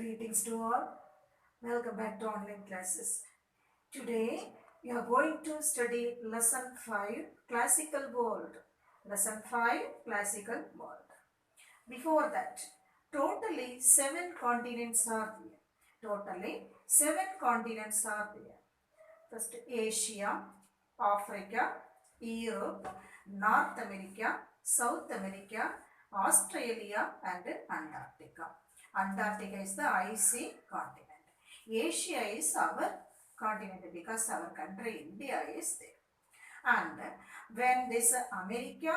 Greetings to all. Welcome back to online classes. Today we are going to study lesson 5 Classical World. Lesson 5 Classical World. Before that, totally 7 continents are there. Totally 7 continents are there. First Asia, Africa, Europe, North America, South America, Australia and Antarctica. Antarctica is the icy continent. Asia is our continent because our country India is there. And when this America,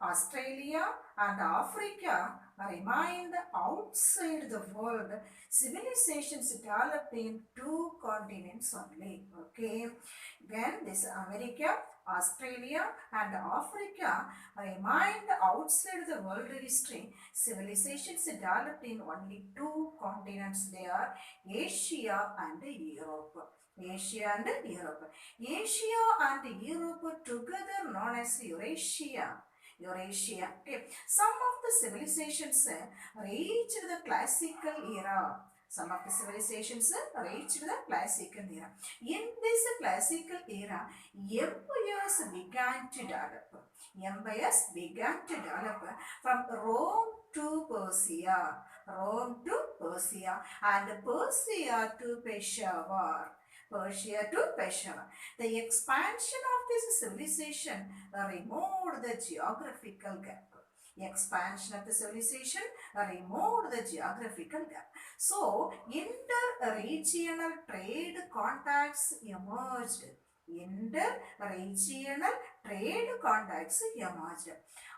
Australia and Africa remained outside the world, civilizations developed in 2 continents only. Okay, when this America, Australia and Africa remained outside the world history, civilizations developed in only 2 continents. They are Asia and Europe. Asia and Europe. Asia and Europe together known as Eurasia. Eurasia. Okay. Some of the civilizations reached the classical era. Some of the civilizations reached the classical era. In this classical era, empires began to develop. Empires began to develop from Rome to Persia. Rome to Persia and Persia to Peshawar. Persia to Peshawar. The expansion of this civilization removed the geographical gap. The expansion of the civilization removed the geographical gap. So, inter-regional trade contacts emerged. Inter-regional trade contacts emerged.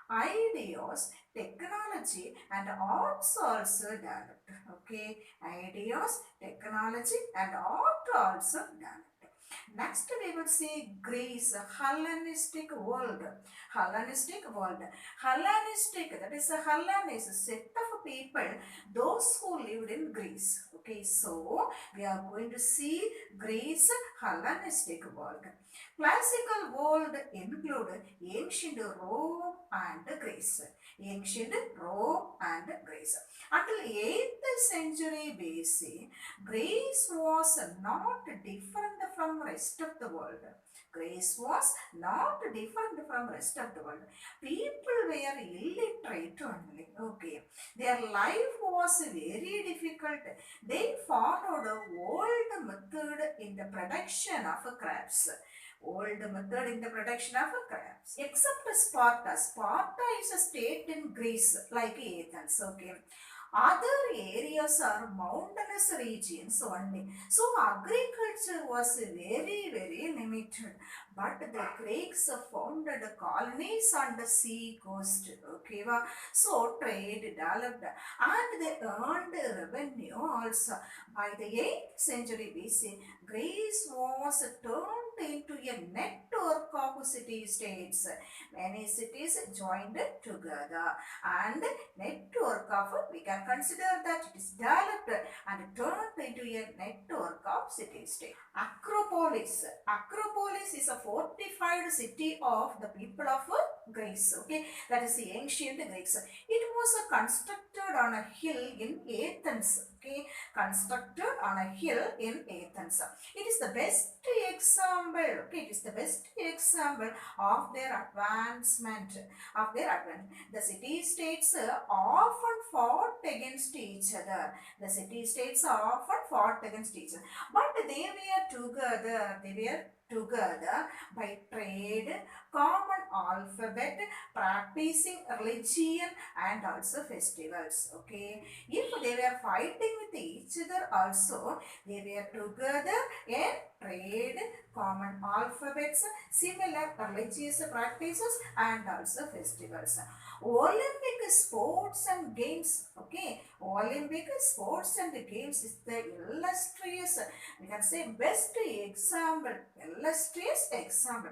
Ideas, technology and arts also developed. Okay, ideas, technology and art also developed. Next we will see Greece, Hellenistic world. Hellenistic world. Hellenistic, that is a Hellen is a set of people, those who lived in Greece. Okay, so we are going to see Greece, Hellenistic world. Classical world include ancient Rome and Greece. Ancient Rome and Greece. Until 8th century BC, Greece was not different from rest of the world. Greece was not different from rest of the world. People were illiterate only. Okay. Their life was very difficult. They followed old method in the production of crops. Old method in the production of crops. Except Sparta. Sparta is a state in Greece like Athens. Okay. Other areas are mountainous regions only. So agriculture was very limited. But the Greeks founded colonies on the sea coast. Okay, so trade developed and they earned revenue also. By the 8th century BC, Greece was turned into a network of city-states. Many cities joined together and network of, we can consider that it is developed and turned into a network of city-state. Acropolis. Acropolis is a fortified city of the people of Greece. Okay, that is the ancient Greeks. It was constructed on a hill in Athens. Okay, constructed on a hill in Athens. It is the best example. Okay, it is the best example of their advancement. The city-states often fought against each other. The city-states often fought against each other. But they were together. By trade, common alphabet, practicing religion and also festivals. Okay. If they were fighting with each other also, they were together in trade, common alphabets, similar religious practices and also festivals. Olympic sports and games. Okay. Olympic sports and games is the illustrious, we can say best example, illustrious example.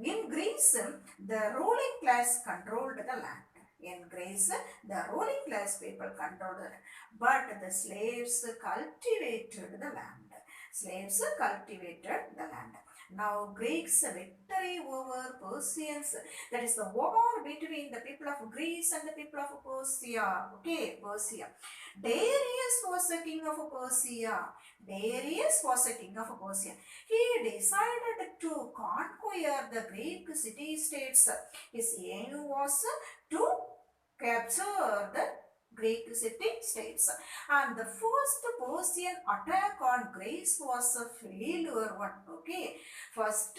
In Greece, the ruling class controlled the land. In Greece, the ruling class people controlled it, but the slaves cultivated the land. Slaves cultivated the land. Now Greeks' victory over Persians, that is the war between the people of Greece and the people of Persia. Okay, Persia. Darius was the king of Persia. Darius was the king of Persia. He decided to conquer the Greek city-states. His aim was to capture the Greek city-states. And the first Persian attack on Greece was a failure one. Okay, first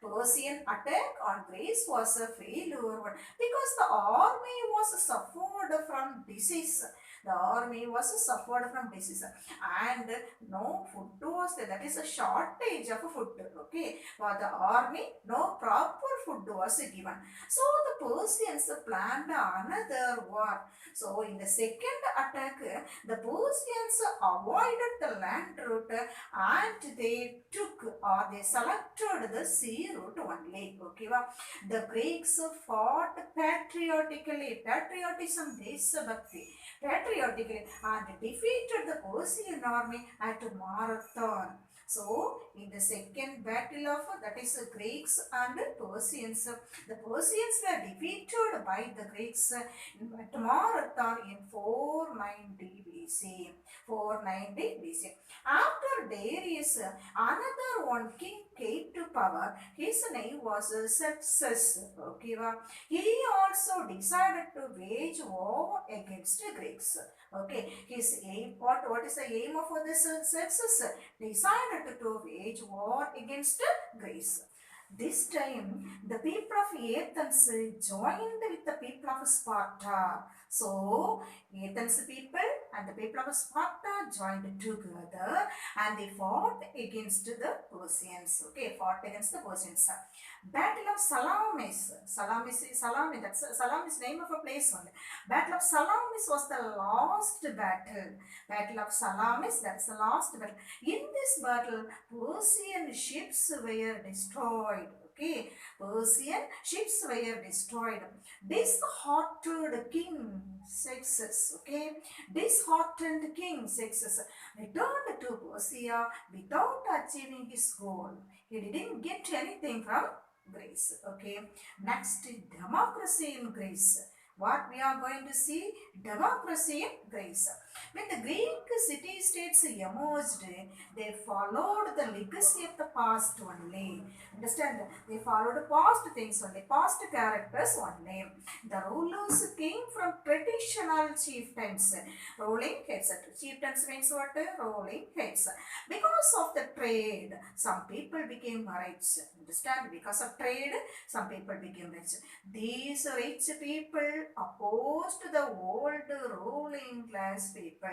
Persian attack on Greece was a failure one because the army was suffered from disease. The army was suffered from disease and no food was there. That is a shortage of food. Okay, for the army, no proper food was given. So the Persians planned another war. So in the second attack, the Persians avoided the land route and they took or they selected the sea route only. Okay, the Greeks fought patriotically, patriotism, deshabakti, patriotically and defeated the Persian army at Marathon. So, in the second battle of that is the Greeks and Persians, the Persians were defeated by the Greeks at Marathon in 490 BC. 490 BC. After Darius, another one king came to power. His name was Xerxes. Okay, he also decided to wage war against the Greeks. Okay, his aim, what is the aim of this Xerxes? Decided to wage war against Greece. This time, the people of Athens joined with the people of Sparta. So, Athens people and the people of Sparta joined together and they fought against the Persians. Okay, fought against the Persians. Battle of Salamis. Salamis name of a place only. Battle of Salamis was the last battle. Battle of Salamis, that's the last battle. In this battle, Persian ships were destroyed. Okay, Persian ships were destroyed. Disheartened King Xerxes, okay, disheartened King Xerxes returned to Persia without achieving his goal. He didn't get anything from Greece. Okay, next democracy in Greece. What we are going to see? Democracy in Greece. When the Greek city-states emerged, they followed the legacy of the past only. Understand? They followed past things only, past characters only. The rulers came from traditional chieftains, ruling heads. Chieftains means what? Ruling heads. Because of the trade, some people became rich. Understand? Because of trade, some people became rich. These rich people opposed the old ruling class people,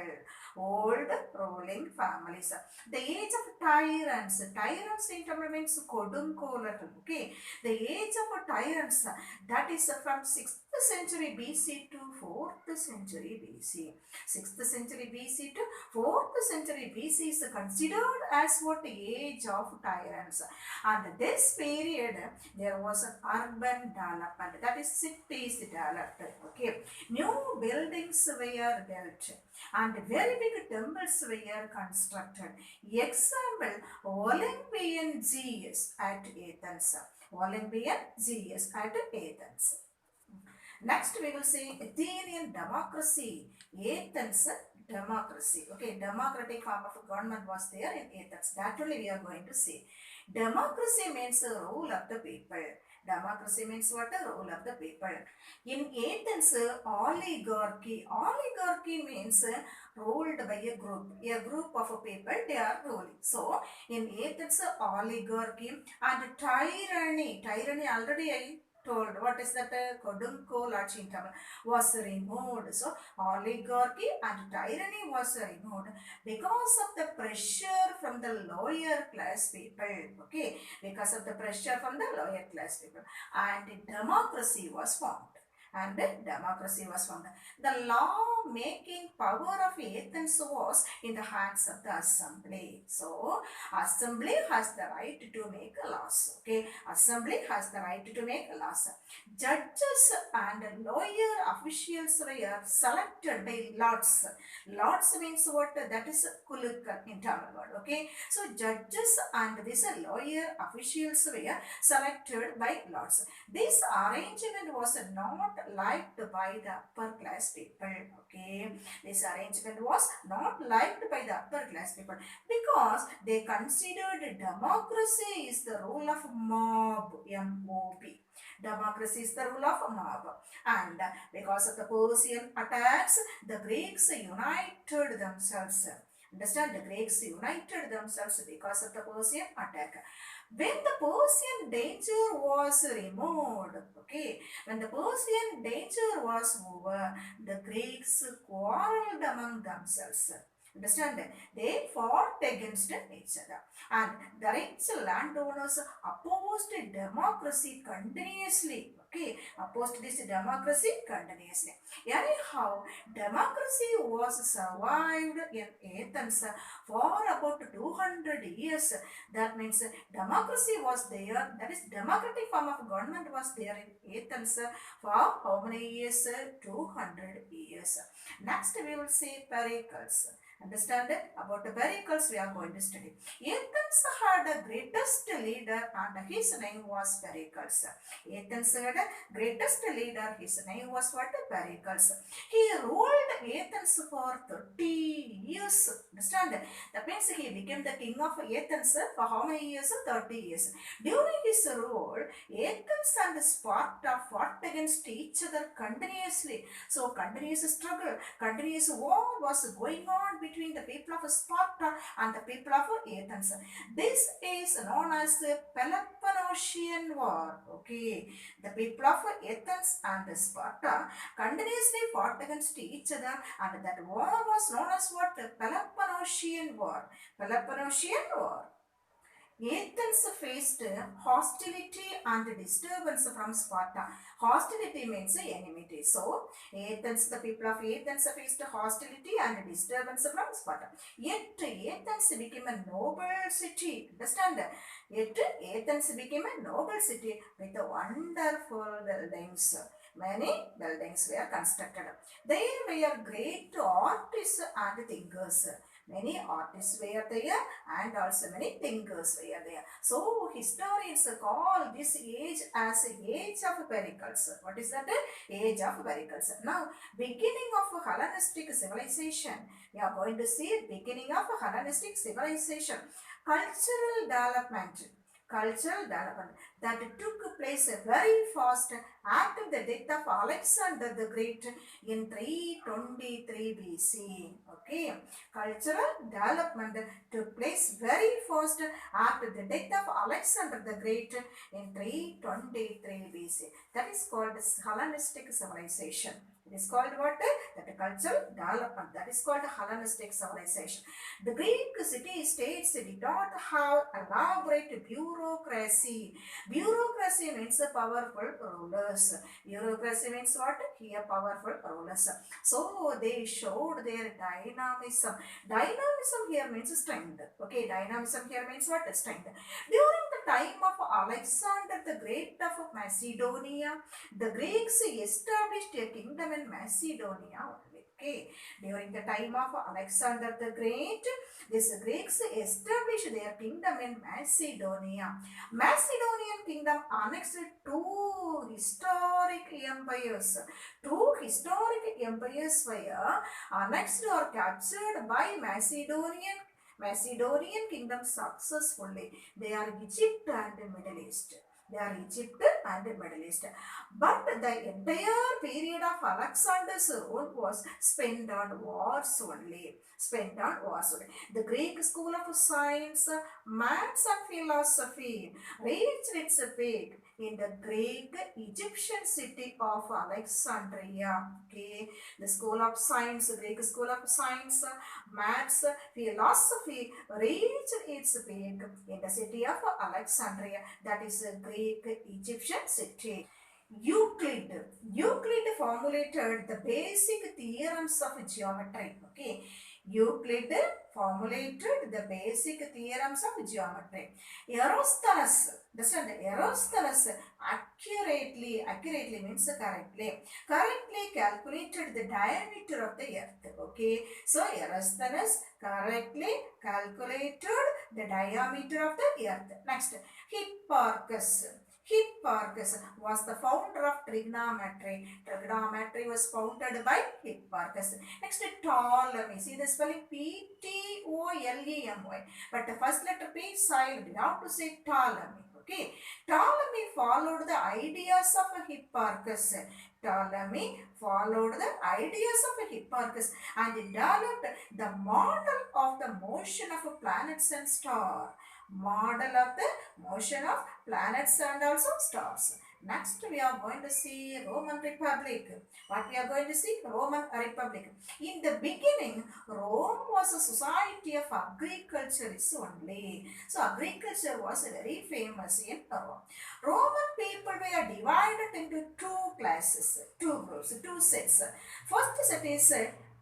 old ruling families. The age of tyrants, tyrants in Tamil means kodunkolargal. Okay, the age of tyrants, that is from 6th century BC to 4th century BC. 6th century BC to 4th century BC is considered as what age of tyrants. And this period there was an urban development, that is cities developed. Okay, new buildings were built and very big temples were constructed. Example, Olympian Zeus at Athens. Olympian Zeus at Athens. Next we will see Athenian democracy. Athens democracy. Okay, democratic form of government was there in Athens. That only we are going to see. Democracy means the rule of the people. Democracy means what? The rule of the people. In Athens, oligarchy. Oligarchy means ruled by a group of people they are ruling. So, in Athens, oligarchy and tyranny. Tyranny already I told. What is that? Kodunkolatchi in Tamil was removed. So, oligarchy and tyranny was removed because of the pressure from the lower class people. Okay, because of the pressure from the lower class people, and democracy was formed. And democracy was formed. The law-making power of Athens was in the hands of the assembly. So, assembly has the right to make laws. Okay, assembly has the right to make laws. Judges and lawyer officials were selected by lots. Lots means what? That is kulukka in Tamil word. Okay, so judges and this lawyer officials were selected by lots. This arrangement was not liked by the upper class people. Okay, this arrangement was not liked by the upper class people because they considered democracy is the rule of mob, M-O-B. Democracy is the rule of mob, and because of the Persian attacks, the Greeks united themselves. Understand, the Greeks united themselves because of the Persian attack. When the Persian danger was removed, okay, when the Persian danger was over, the Greeks quarreled among themselves. Understand? They fought against each other, and the rich landowners opposed democracy continuously. Okay, opposed this democracy continuously. Anyhow, democracy was survived in Athens for about 200 years. That means democracy was there, that is democratic form of government was there in Athens for how many years? 200 years. Next we will see Pericles. Understand it? About the Pericles we are going to study. Athens had a greatest leader and his name was Pericles. Athens had a greatest leader, his name was what? Pericles. He ruled Athens for 30 years. Understand? That means he became the king of Athens for how many years? 30 years. During his rule, Athens and Sparta fought against each other continuously. So continuous struggle, continuous war was going on between the people of Sparta and the people of Athens. This is known as the Peloponnesian War. Okay, the people of Athens and Sparta continuously fought against each other, and that war was known as what? The Peloponnesian War. Peloponnesian War. Athens faced hostility and disturbance from Sparta. Hostility means enmity. So, Athens, the people of Athens faced hostility and disturbance from Sparta. Yet, Athens became a noble city. Understand? Yet, Athens became a noble city with wonderful buildings. Many buildings were constructed. There were great artists and thinkers. Many artists were there and also many thinkers were there. So historians call this age as age of Pericles. What is that? Age of Pericles. Now, beginning of Hellenistic civilization. We are going to see beginning of Hellenistic civilization. Cultural development. Cultural development that took place very fast after the death of Alexander the Great in 323 BC. Okay, cultural development took place very fast after the death of Alexander the Great in 323 BC. That is called Hellenistic civilization. It is called what? That cultural development. That is called Hellenistic civilization. The Greek city-states did not have elaborate bureaucracy. Bureaucracy means powerful rulers. Bureaucracy means what? Here powerful rulers. So they showed their dynamism. Dynamism here means strength. Okay, dynamism here means what? Strength. During the time of Alexander the Great of Macedonia, the Greeks established a kingdom in Macedonia only. Okay, during the time of Alexander the Great, these Greeks established their kingdom in Macedonia. Macedonian kingdom annexed two historic empires. Two historic empires were annexed or captured by Macedonian kingdom successfully. They are Egypt and Middle East. They are Egypt and Middle East. But the entire period of Alexander's rule was spent on wars only. Spent on wars only. The Greek school of science, maths and philosophy reached its peak in the Greek Egyptian city of Alexandria. Okay, the school of science, Greek school of science, maths, philosophy reached its peak in the city of Alexandria. That is a Greek Egyptian city. Euclid formulated the basic theorems of geometry. Okay, Euclid formulated the basic theorems of geometry. Eratosthenes, listen, Eratosthenes accurately means correctly calculated the diameter of the earth. Okay, so Eratosthenes correctly calculated the diameter of the earth. Next, Hipparchus. Hipparchus was the founder of trigonometry. Trigonometry was founded by Hipparchus. Next, Ptolemy. See the spelling Ptolemy. But the first letter P is silent. You have to say Ptolemy. Okay. Ptolemy followed the ideas of Hipparchus. Ptolemy followed the ideas of Hipparchus and developed the model of the motion of planets and stars. Model of the motion of planets and also stars. Next, we are going to see Roman Republic. What we are going to see? Roman Republic. In the beginning, Rome was a society of agriculturists only. So, agriculture was very famous in Rome. Roman people were divided into two classes, two groups, two sets. First set is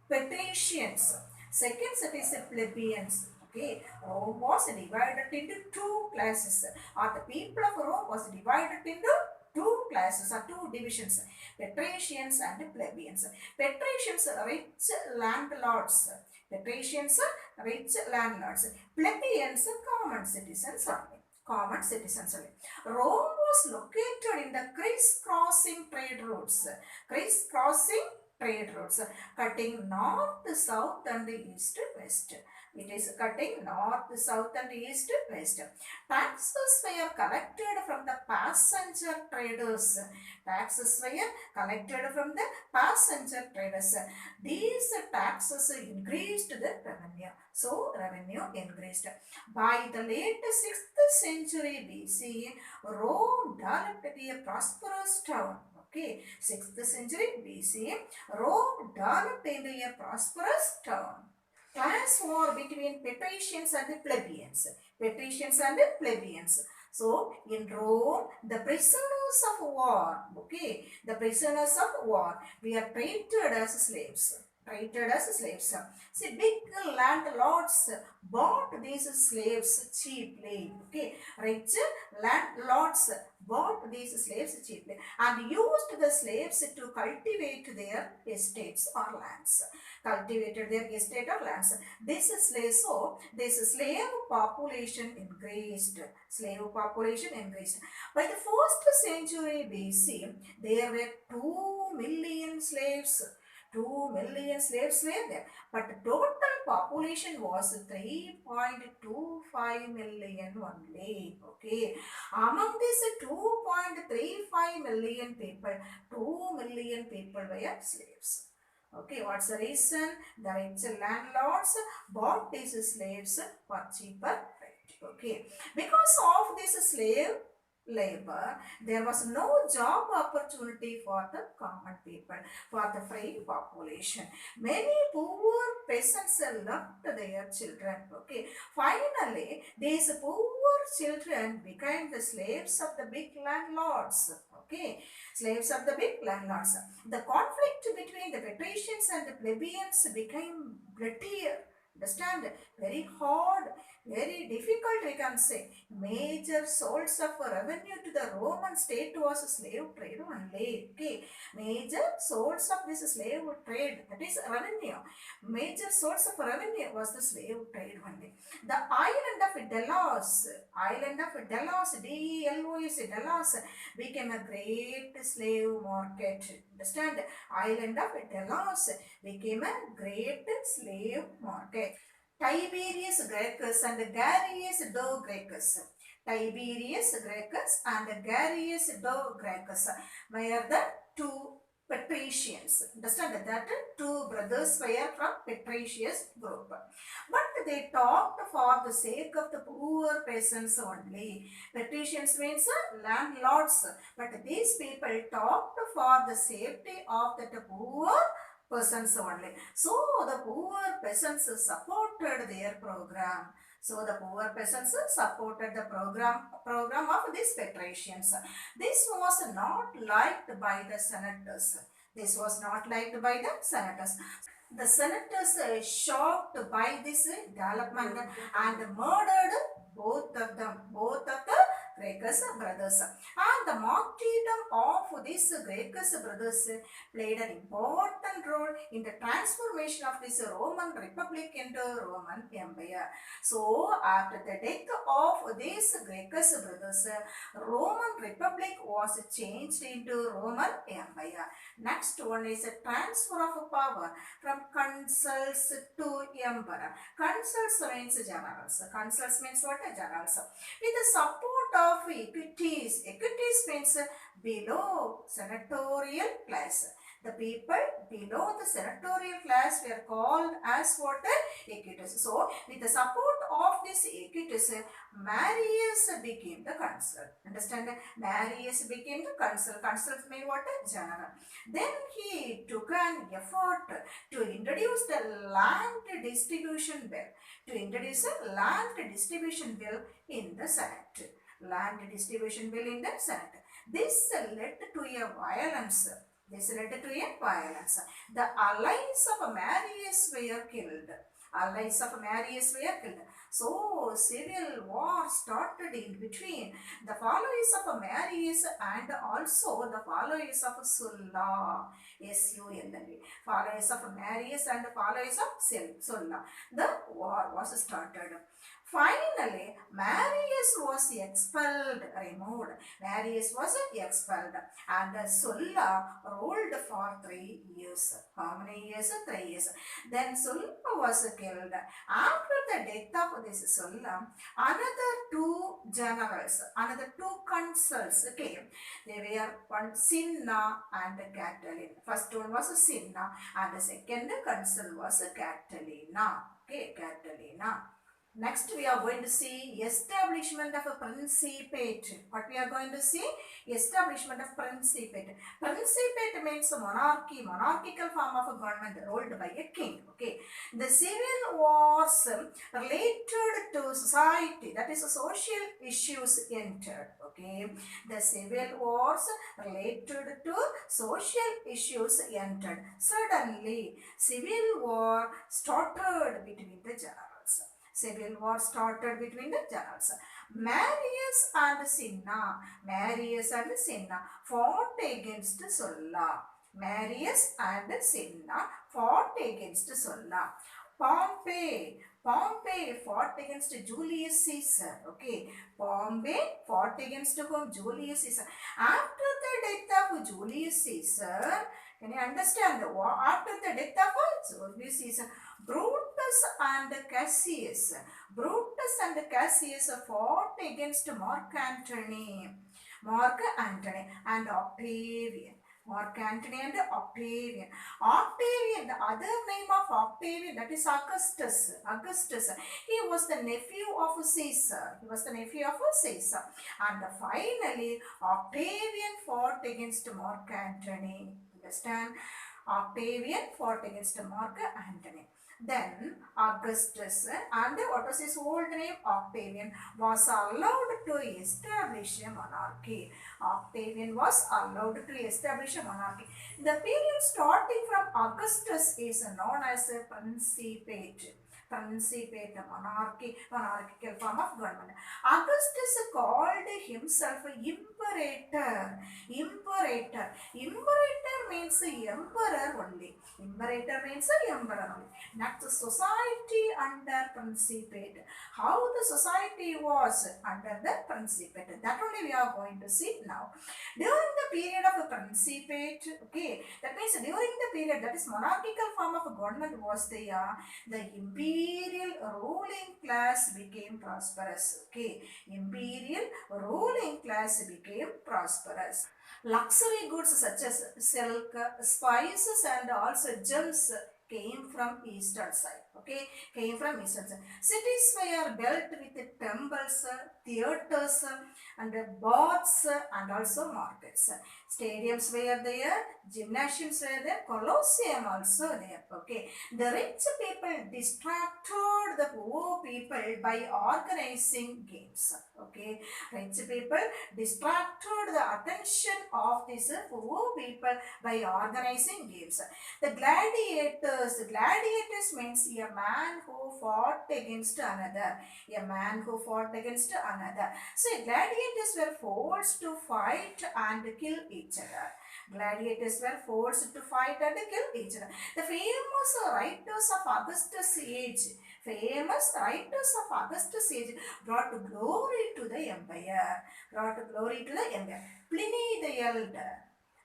patricians. Second set is plebeians. Okay, Rome was divided into two classes, or the people of Rome was divided into two classes or two divisions, patricians and plebeians. Patricians, rich landlords. Patricians, rich landlords. Plebeians, common citizens only. Common citizens only. Rome was located in the crisscrossing trade routes. Crisscrossing trade routes, cutting north, south and east, west. It is cutting north, south and east, west. Taxes were collected from the passenger traders. Taxes were collected from the passenger traders. These taxes increased the revenue. So, revenue increased. By the late 6th century BC, Rome developed to be a prosperous town. Okay, 6th century BC, Rome developed into a prosperous town. Class war between patricians and plebeians. Patricians and plebeians. So, in Rome, the prisoners of war, okay, the prisoners of war, we are treated as slaves. Treated as slaves. See, big landlords bought these slaves cheaply. Okay, rich landlords bought these slaves cheaply and used the slaves to cultivate their estates or lands. Cultivated their estate or lands. This slave population increased. Slave population increased. By the 1st century BC, there were 2 million slaves. 2 million slaves were there, but the total population was 3.25 million only. Okay, among these 2.35 million people, 2 million people were slaves. Okay, what's the reason? The rich landlords bought these slaves for cheaper rate. Okay, because of this slave labor, there was no job opportunity for the common people, for the free population. Many poor peasants left their children. Okay, finally, these poor children became the slaves of the big landlords. Okay, slaves of the big landlords. The conflict between the patricians and the plebeians became bloodier. Understand? Very hard, very difficult, we can say. Major source of revenue to the Roman state was slave trade only. Okay, major source of this slave trade, that is revenue. Major source of revenue was the slave trade only. The island of Delos, Delos, Delos became a great slave market. Understand? Island of Delos became a great slave market. Tiberius Gracchus and Gaius Gracchus. Tiberius Gracchus and Gaius Gracchus were the two patricians. Understand that two brothers were from patricious group. But they talked for the sake of the poor peasants only. Patricians means landlords. But these people talked for the safety of the poor persons only. So the poor peasants supported their program. So the poor peasants supported the program of these patricians. This was not liked by the senators. This was not liked by the senators. The senators shocked by this development and murdered both of them, both of the Gracchus brothers. And the martyrdom of these Gracchus brothers played an important role in the transformation of this Roman Republic into Roman Empire. So, after the death of these Gracchus brothers, Roman Republic was changed into Roman Empire. Next one is a transfer of power from consuls to emperor. Consuls means generals. Consuls means what? Generals. With the support of equities. Equities means below senatorial class. The people below the senatorial class were called as what? Equities. So, with the support of this equities, Marius became the consul. Understand? Marius became the consul. Consuls mean what? General. Then he took an effort to introduce the land distribution bill. To introduce a land distribution bill in the Senate. Land distribution bill in the Senate. This led to a violence. This led to a violence. The allies of Marius were killed. Allies of Marius were killed. So, civil war started in between the followers of Marius and also the followers of Sulla. S-U-L-L-A. Followers of Marius and the followers of Sulla. The war was started. Finally, Marius was expelled, removed. Marius was expelled and Sulla ruled for 3 years. How many years? 3 years. Then Sulla was killed. After the death of this Sulla, another 2 generals, another 2 consuls came. They were one Cinna and Catiline. First one was Cinna and the second consul was Catilina. Okay, Catilina. Next, we are going to see establishment of a principate. What we are going to see? Establishment of principate. Principate means a monarchy, monarchical form of a government ruled by a king. Okay. The civil wars related to society, that is social issues entered. Okay. The civil wars related to social issues entered. Suddenly, civil war started between the generals. Civil war started between the generals. Marius and Cinna fought against Sulla. Marius and Cinna fought against Sulla. Pompey fought against Julius Caesar. Okay. Pompey fought against whom? Julius Caesar. After the death of Julius Caesar, can you understand? After the death of Julius Caesar, Brutus and Cassius fought against Mark Antony and Octavian. Mark Antony and Octavian. Octavian, the other name of Octavian, that is Augustus. He was the nephew of Caesar. And finally, Octavian fought against Mark Antony. Understand? Octavian fought against Mark Antony. Then Augustus and what was his old name? Octavian was allowed to establish a monarchy. Octavian was allowed to establish a monarchy. The period starting from Augustus is known as a principate. Monarchical form of government. Augustus called himself imperator. Imperator means emperor only. Next, society under principate. How the society was under the principate. That only we are going to see now. During the period of the principate, okay, that means during the period, that is monarchical form of government was there, the imperial ruling class became prosperous. Okay, imperial ruling class became prosperous. Luxury goods such as silk, spices and also gems came from eastern side. Okay, cities were built with temples, theaters and baths and also markets. Stadiums were there, gymnasiums were there, colosseum also there. Okay, the rich people distracted the poor people by organizing games. Okay, rich people distracted the attention of these poor people by organizing games. The gladiators means a a man who fought against another. A man who fought against another. So gladiators were forced to fight and kill each other. Gladiators were forced to fight and kill each other. The writers of Augustus' age, famous writers of Augustus' age brought glory to the empire. Brought glory to the empire. Pliny the Elder.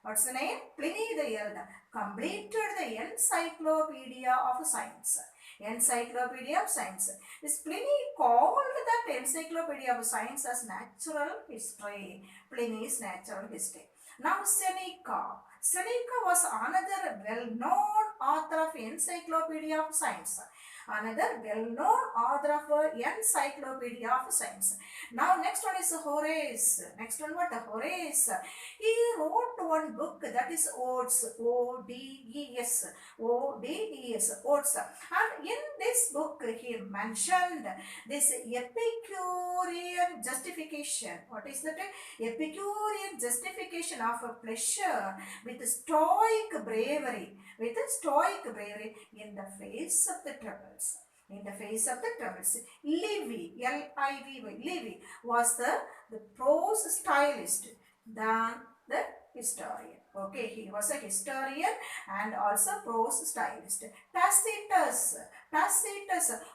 What's the name? Pliny the Elder completed the Encyclopedia of Science. Encyclopedia of Science. This Pliny called that Encyclopedia of Science as natural history. Pliny's natural history. Now Seneca. Seneca was another well-known author of Encyclopedia of Science. Another well-known author of Encyclopedia of Science. Now next one is Horace. Next one what? Horace. He wrote one book that is Odes. O-D-E-S. O-D-E-S. Odes. And in this book he mentioned this Epicurean justification. What is that? Epicurean justification of a pleasure with stoic bravery. With stoic bravery in the face of the troubles. In the face of the troubles. Livy, L-I-V-Y, Livy was the prose stylist than the historian. Okay, he was a historian and also prose stylist. Tacitus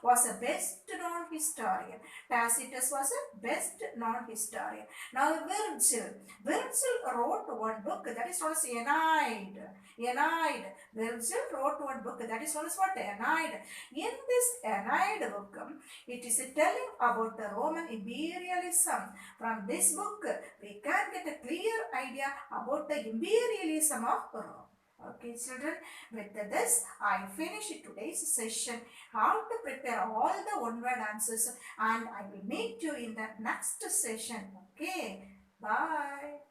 was a best known historian. Tacitus was a best known historian. Now Virgil wrote one book that is known as Aeneid. Virgil wrote one book that is known as what? Aeneid. In this Aeneid book, it is telling about the Roman imperialism. From this book, we can get a clear idea about the imperialism of Rome. Okay, children, with this, I finish today's session. How to prepare all the one-word answers, and I will meet you in the next session. Okay, bye.